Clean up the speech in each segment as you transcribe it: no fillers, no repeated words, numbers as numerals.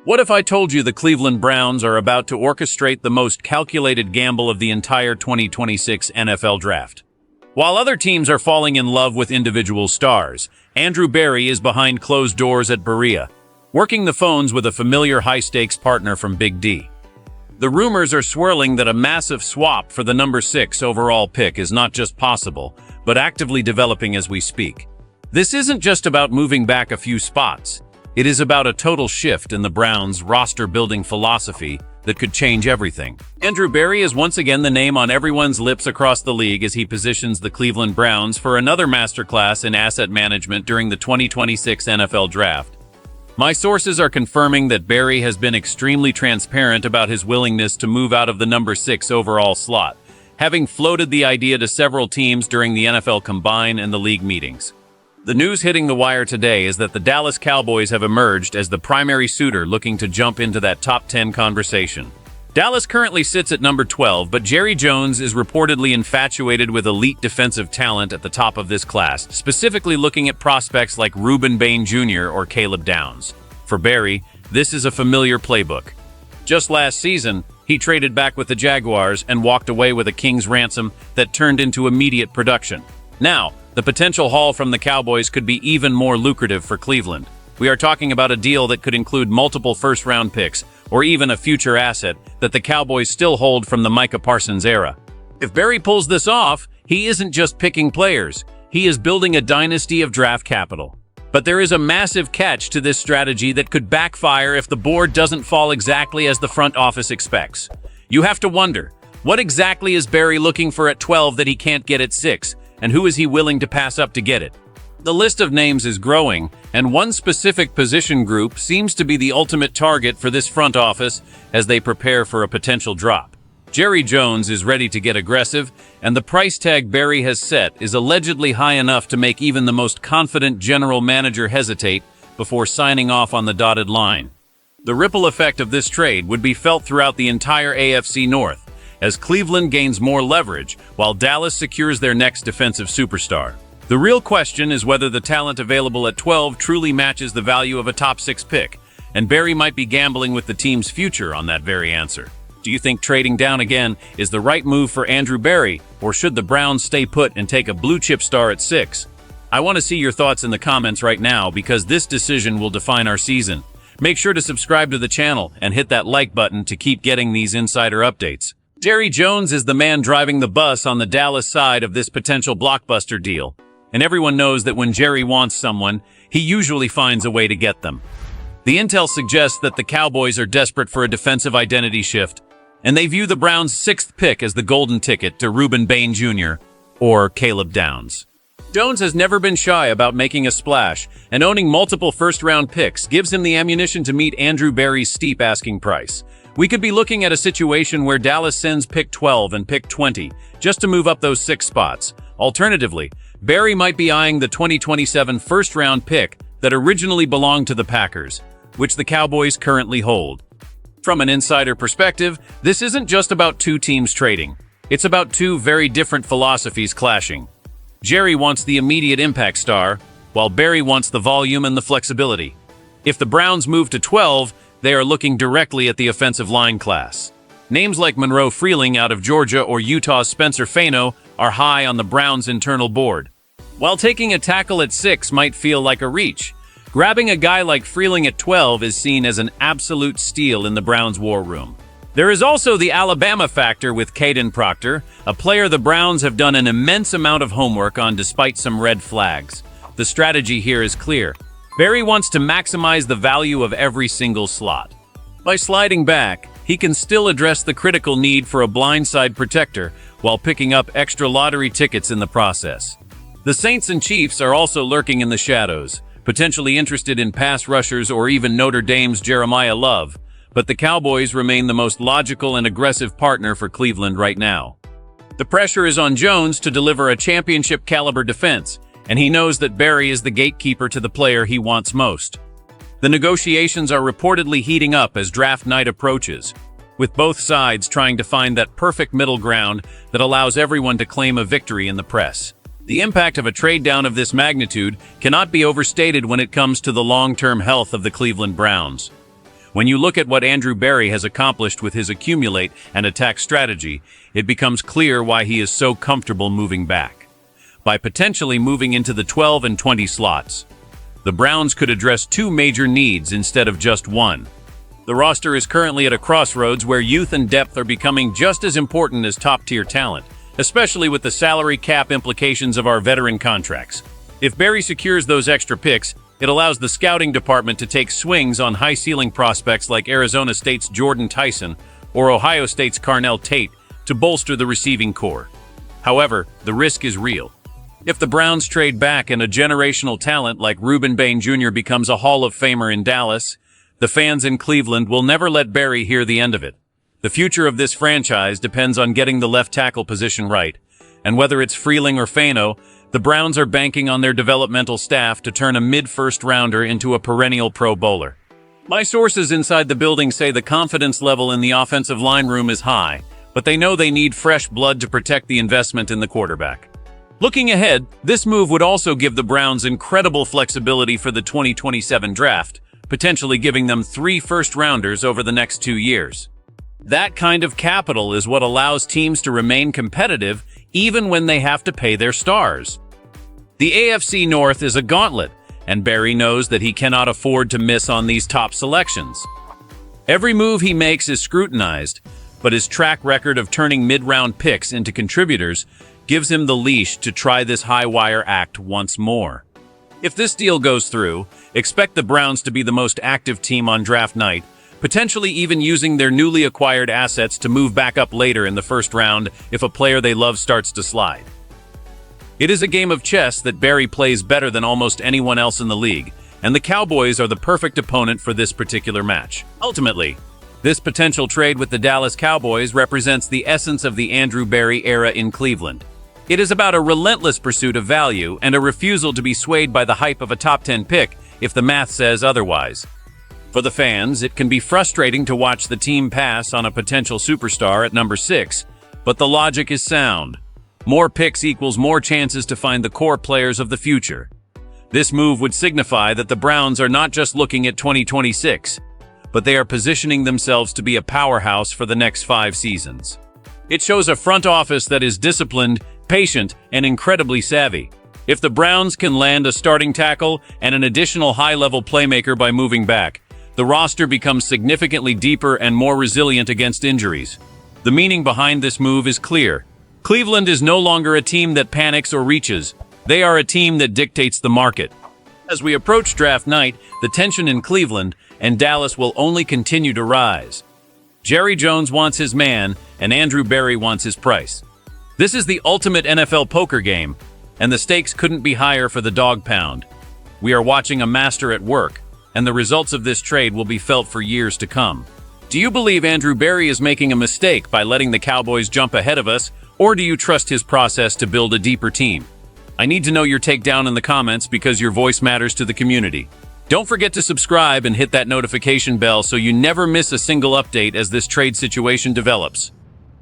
What if I told you the Cleveland Browns are about to orchestrate the most calculated gamble of the entire 2026 NFL Draft? While other teams are falling in love with individual stars, Andrew Berry is behind closed doors at Berea, working the phones with a familiar high-stakes partner from Big D. The rumors are swirling that a massive swap for the number 6 overall pick is not just possible, but actively developing as we speak. This isn't just about moving back a few spots. It is about a total shift in the Browns' roster-building philosophy that could change everything. Andrew Berry is once again the name on everyone's lips across the league as he positions the Cleveland Browns for another masterclass in asset management during the 2026 NFL Draft. My sources are confirming that Berry has been extremely transparent about his willingness to move out of the number 6 overall slot, having floated the idea to several teams during the NFL Combine and the league meetings. The news hitting the wire today is that the Dallas Cowboys have emerged as the primary suitor looking to jump into that top 10 conversation. Dallas currently sits at number 12, but Jerry Jones is reportedly infatuated with elite defensive talent at the top of this class, specifically looking at prospects like Reuben Bain Jr. or Caleb Downs. For Berry, this is a familiar playbook. Just last season, he traded back with the Jaguars and walked away with a king's ransom that turned into immediate production. Now, the potential haul from the Cowboys could be even more lucrative for Cleveland. We are talking about a deal that could include multiple first-round picks, or even a future asset that the Cowboys still hold from the Micah Parsons era. If Berry pulls this off, he isn't just picking players, he is building a dynasty of draft capital. But there is a massive catch to this strategy that could backfire if the board doesn't fall exactly as the front office expects. You have to wonder, what exactly is Berry looking for at 12 that he can't get at 6, and who is he willing to pass up to get it? The list of names is growing, and one specific position group seems to be the ultimate target for this front office as they prepare for a potential drop. Jerry Jones is ready to get aggressive, and the price tag Berry has set is allegedly high enough to make even the most confident general manager hesitate before signing off on the dotted line. The ripple effect of this trade would be felt throughout the entire AFC North, as Cleveland gains more leverage while Dallas secures their next defensive superstar. The real question is whether the talent available at 12 truly matches the value of a top 6 pick, and Berry might be gambling with the team's future on that very answer. Do you think trading down again is the right move for Andrew Berry, or should the Browns stay put and take a blue-chip star at 6? I want to see your thoughts in the comments right now because this decision will define our season. Make sure to subscribe to the channel and hit that like button to keep getting these insider updates. Jerry Jones is the man driving the bus on the Dallas side of this potential blockbuster deal, and everyone knows that when Jerry wants someone, he usually finds a way to get them. The intel suggests that the Cowboys are desperate for a defensive identity shift, and they view the Browns' 6th pick as the golden ticket to Reuben Bain Jr. or Caleb Downs. Jones has never been shy about making a splash, and owning multiple first-round picks gives him the ammunition to meet Andrew Berry's steep asking price. We could be looking at a situation where Dallas sends pick 12 and pick 20 just to move up those 6 spots. Alternatively, Berry might be eyeing the 2027 first-round pick that originally belonged to the Packers, which the Cowboys currently hold. From an insider perspective, this isn't just about two teams trading. It's about two very different philosophies clashing. Jerry wants the immediate impact star, while Berry wants the volume and the flexibility. If the Browns move to 12, they are looking directly at the offensive line class. Names like Monroe Freeling out of Georgia or Utah's Spencer Fano are high on the Browns' internal board. While taking a tackle at 6 might feel like a reach, grabbing a guy like Freeling at 12 is seen as an absolute steal in the Browns' war room. There is also the Alabama factor with Caden Proctor, a player the Browns have done an immense amount of homework on despite some red flags. The strategy here is clear. Berry wants to maximize the value of every single slot. By sliding back, he can still address the critical need for a blindside protector while picking up extra lottery tickets in the process. The Saints and Chiefs are also lurking in the shadows, potentially interested in pass rushers or even Notre Dame's Jeremiah Love, but the Cowboys remain the most logical and aggressive partner for Cleveland right now. The pressure is on Jones to deliver a championship-caliber defense, and he knows that Berry is the gatekeeper to the player he wants most. The negotiations are reportedly heating up as draft night approaches, with both sides trying to find that perfect middle ground that allows everyone to claim a victory in the press. The impact of a trade down of this magnitude cannot be overstated when it comes to the long-term health of the Cleveland Browns. When you look at what Andrew Berry has accomplished with his accumulate and attack strategy, it becomes clear why he is so comfortable moving back. By potentially moving into the 12 and 20 slots, the Browns could address two major needs instead of just one. The roster is currently at a crossroads where youth and depth are becoming just as important as top-tier talent, especially with the salary cap implications of our veteran contracts. If Berry secures those extra picks, it allows the scouting department to take swings on high-ceiling prospects like Arizona State's Jordan Tyson or Ohio State's Carnell Tate to bolster the receiving core. However, the risk is real. If the Browns trade back and a generational talent like Reuben Bain Jr. becomes a Hall of Famer in Dallas, the fans in Cleveland will never let Berry hear the end of it. The future of this franchise depends on getting the left tackle position right, and whether it's Freeling or Fano, the Browns are banking on their developmental staff to turn a mid-first rounder into a perennial Pro Bowler. My sources inside the building say the confidence level in the offensive line room is high, but they know they need fresh blood to protect the investment in the quarterback. Looking ahead, this move would also give the Browns incredible flexibility for the 2027 draft, potentially giving them 3 first-rounders over the next 2 years. That kind of capital is what allows teams to remain competitive even when they have to pay their stars. The AFC North is a gauntlet, and Berry knows that he cannot afford to miss on these top selections. Every move he makes is scrutinized, but his track record of turning mid-round picks into contributors gives him the leash to try this high-wire act once more. If this deal goes through, expect the Browns to be the most active team on draft night, potentially even using their newly acquired assets to move back up later in the first round if a player they love starts to slide. It is a game of chess that Berry plays better than almost anyone else in the league, and the Cowboys are the perfect opponent for this particular match. Ultimately, this potential trade with the Dallas Cowboys represents the essence of the Andrew Berry era in Cleveland. It is about a relentless pursuit of value and a refusal to be swayed by the hype of a top 10 pick if the math says otherwise. For the fans, it can be frustrating to watch the team pass on a potential superstar at number 6, but the logic is sound. More picks equals more chances to find the core players of the future. This move would signify that the Browns are not just looking at 2026, but they are positioning themselves to be a powerhouse for the next 5 seasons. It shows a front office that is disciplined, patient, and incredibly savvy. If the Browns can land a starting tackle and an additional high-level playmaker by moving back, the roster becomes significantly deeper and more resilient against injuries. The meaning behind this move is clear. Cleveland is no longer a team that panics or reaches. They are a team that dictates the market. As we approach draft night, the tension in Cleveland and Dallas will only continue to rise. Jerry Jones wants his man, and Andrew Berry wants his price. This is the ultimate NFL poker game, and the stakes couldn't be higher for the Dawg Pound. We are watching a master at work, and the results of this trade will be felt for years to come. Do you believe Andrew Berry is making a mistake by letting the Cowboys jump ahead of us, or do you trust his process to build a deeper team? I need to know your take down in the comments because your voice matters to the community. Don't forget to subscribe and hit that notification bell so you never miss a single update as this trade situation develops.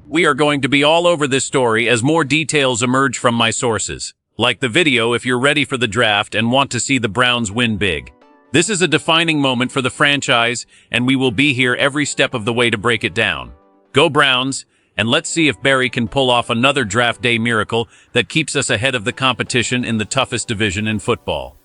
We are going to be all over this story as more details emerge from my sources. Like the video if you're ready for the draft and want to see the Browns win big. This is a defining moment for the franchise, and we will be here every step of the way to break it down. Go Browns, and let's see if Berry can pull off another draft day miracle that keeps us ahead of the competition in the toughest division in football.